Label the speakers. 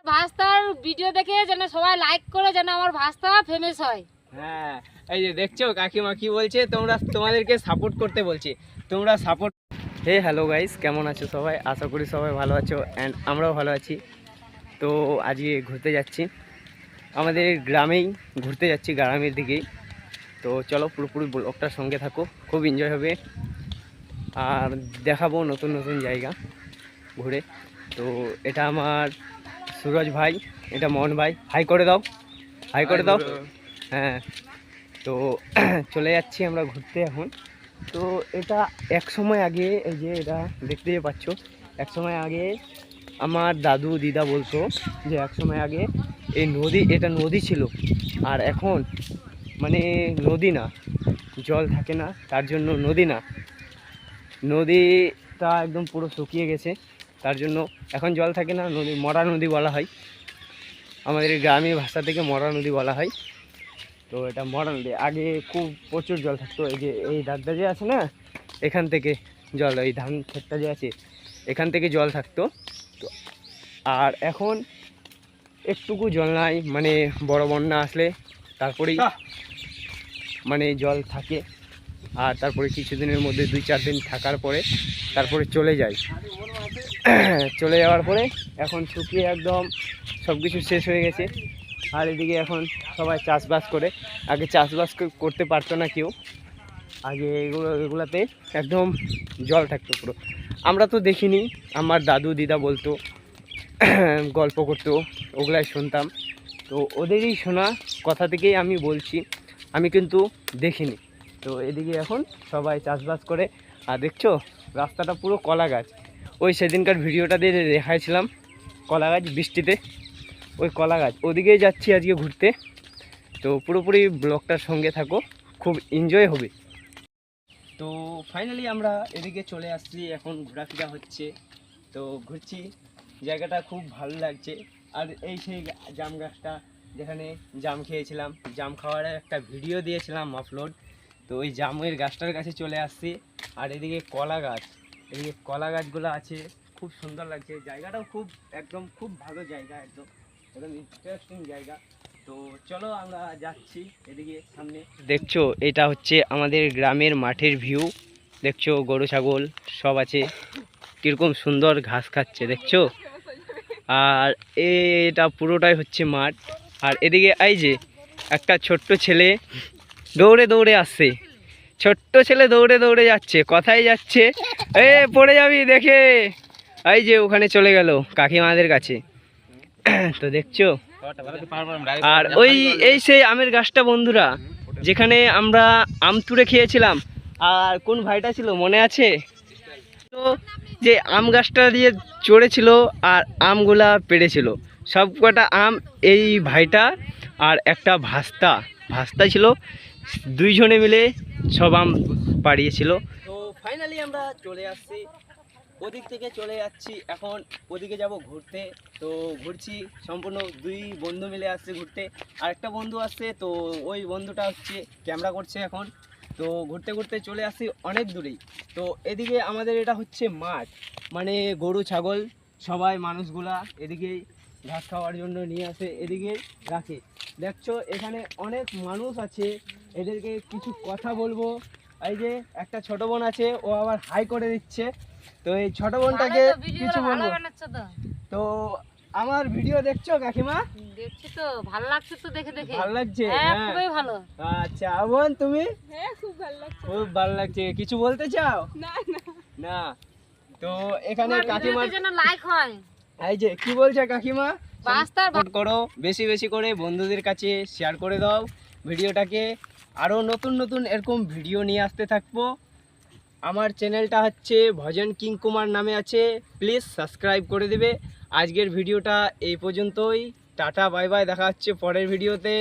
Speaker 1: ভাস্তার video দেখে যেন সবাই লাইক করে যেন আমার ভাস্তা ফেমাস হয়।
Speaker 2: হ্যাঁ, এই যে দেখছো কাকিমা কি বলছে, তোমাদেরকে সাপোর্ট করতে বলছে, তোমরা সাপোর্ট। হে হ্যালো গাইস, কেমন আছো সবাই? আশা করি সবাই ভালো আছো অ্যান্ড আমরাও ভালো আছি। তো আজকে ঘুরতে যাচ্ছি, আমাদের গ্রামেই ঘুরতে যাচ্ছি, গ্রামের দিকেই। তো চলো পুরোপুরি ব্লগটার সঙ্গে থাকো, খুব এনজয় হবে আর দেখাবো নতুন নতুন জায়গা ঘুরে। তো এটা আমার সুরজ ভাই, এটা মোহন ভাই, হাই করে দাও, হাই করে দাও। হ্যাঁ, তো চলে যাচ্ছি আমরা ঘুরতে এখন। তো এটা এক সময় আগে, এই যে এটা দেখতে পাচ্ছ, এক সময় আগে আমার দাদু দিদা বলতো যে এক সময় আগে এই নদী, এটা নদী ছিল, আর এখন মানে নদী না, জল থাকে না, তার জন্য নদী না, নদীটা একদম পুরো শুকিয়ে গেছে, তার জন্য এখন জল থাকে না, নদী মরা নদী বলা হয়, আমাদের গ্রামীণ ভাষা থেকে মরা নদী বলা হয়। তো এটা মরা নদী, আগে খুব প্রচুর জল থাকতো, এই যে এই দাগটা যে আছে না, এখান থেকে জল, এই ধান ক্ষেতটা যে আছে এখান থেকে জল থাকতো। তো আর এখন একটুকু জল নাই, মানে বড় বন্যা আসলে তারপরেই মানে জল থাকে, আর তারপরে কিছুদিনের মধ্যে 2-4 দিন থাকার পরে তারপরে চলে যায়। চলে যাওয়ার পরে এখন শুকিয়ে একদম সব কিছু শেষ হয়ে গেছে। আর এদিকে এখন সবাই চাষবাস করে, আগে চাষবাস করতে পারতো না কেউ, আগে এগুলাতে একদম জল থাকতো পুরো। আমরা তো দেখিনি, আমার দাদু দিদা বলতো, গল্প করতো, ওগুলাই শুনতাম। তো ওদেরই শোনা কথা থেকেই আমি বলছি, আমি কিন্তু দেখিনি। তো এদিকে এখন সবাই চাষবাস করে, আর দেখছো রাস্তাটা পুরো কলা গাছ, ওই সেদিনকার ভিডিওটা দিয়ে দেখাইছিলাম কলা গাছ বৃষ্টিতে, ওই কলা গাছ, ওদিকেই যাচ্ছি আজকে ঘুরতে। তো পুরোপুরি ব্লগটার সঙ্গে থাকো, খুব এনজয় হবে। তো ফাইনালি আমরা এদিকে চলে আসছি, এখন ঘোরাফেরা হচ্ছে, তো ঘুরছি, জায়গাটা খুব ভালো লাগছে। আর এই সেই জাম গাছটা যেখানে জাম খেয়েছিলাম, জাম খাওয়ার একটা ভিডিও দিয়েছিলাম আপলোড, তো ওই জামের গাছটার কাছে চলে আসছি। আর এদিকে কলা গাছ, এদিকে কলা গাছগুলো আছে, খুব সুন্দর লাগছে জায়গাটাও, খুব একদম খুব ভালো জায়গা, একদম একদম ইন্টারেস্টিং জায়গা। তো চলো আমরা যাচ্ছি এদিকে সামনে। দেখছো এটা হচ্ছে আমাদের গ্রামের মাঠের ভিউ, দেখছো গরু ছাগল সব আছে, কীরকম সুন্দর ঘাস খাচ্ছে দেখছো। আর এটা পুরোটাই হচ্ছে মাঠ। আর এদিকে এই যে একটা ছোট্ট ছেলে দৌড়ে দৌড়ে আসছে, ছোট্ট ছেলে দৌড়ে দৌড়ে যাচ্ছে, কোথায় যাচ্ছে? এ পড়ে যাবি দেখে, এই যে ওখানে চলে গেল কাকিমাদের কাছে। তো দেখছো, আর ওই এই সেই আমের গাছটা বন্ধুরা, যেখানে আমরা আম তুড়ে খেয়েছিলাম, আর কোন ভাইটা ছিল মনে আছে? তো যে আম গাছটা দিয়ে চড়েছিল আর আমগুলা পেড়েছিল, সব কটা আম এই ভাইটা আর একটা ভাস্তা, ভাস্তা ছিল, দুইজনে মিলে সব আম পাড়িয়েছিল। তো ফাইনালি আমরা চলে আসছি, ওদিক থেকে চলে যাচ্ছি, এখন ওদিকে যাব ঘুরতে। তো ঘুরছি, সম্পূর্ণ 2 বন্ধু মিলে আসছে ঘুরতে, আর একটা বন্ধু আসছে, তো ওই বন্ধুটা হচ্ছে ক্যামেরা করছে এখন। তো ঘুরতে ঘুরতে চলে আসছি অনেক দূরেই। তো এদিকে আমাদের এটা হচ্ছে মাঠ, মানে গরু ছাগল সবাই মানুষগুলা এদিকেই ঘাস খাওয়ার জন্য নিয়ে আসে, এদিকে রাখে। দেখছো এখানে অনেক মানুষ আছে, এদেরকে কিছু কথা বলবো। এই যে একটা ছোট বোন আছে, ও আবার হাই করে দিচ্ছে। তো এই ছোট বোনটাকে কিছু বলবো। তো আমার ভিডিও দেখছো কাকিমা?
Speaker 1: দেখছি তো, ভালো লাগছে তো দেখে দেখে।
Speaker 2: ভালো লাগছে?
Speaker 1: হ্যাঁ, খুবই ভালো।
Speaker 2: আচ্ছা বোন, তুমি?
Speaker 3: হ্যাঁ, খুব ভালো লাগছে।
Speaker 2: খুব ভালো লাগছে, কিছু বলতে চাও?
Speaker 3: না না
Speaker 2: না। তো এখানে
Speaker 1: তোমার
Speaker 2: কাকিমা
Speaker 1: ভিডিওতে যেন লাইক হয়।
Speaker 2: এই যে কি বলছে কাকিমা,
Speaker 1: বাস্তার
Speaker 2: সাপোর্ট করো, বেশি বেশি করে বন্ধুদের কাছে শেয়ার করে দাও ভিডিওটাকে, আরও নতুন নতুন এরকম ভিডিও নিয়ে আসতে থাকবো। আমার চ্যানেলটা হচ্ছে ভজন কিং কুমার নামে আছে, প্লিজ সাবস্ক্রাইব করে দেবে। আজকের ভিডিওটা এই পর্যন্তই, টাটা বাই বাই, দেখা হচ্ছে পরের ভিডিওতে।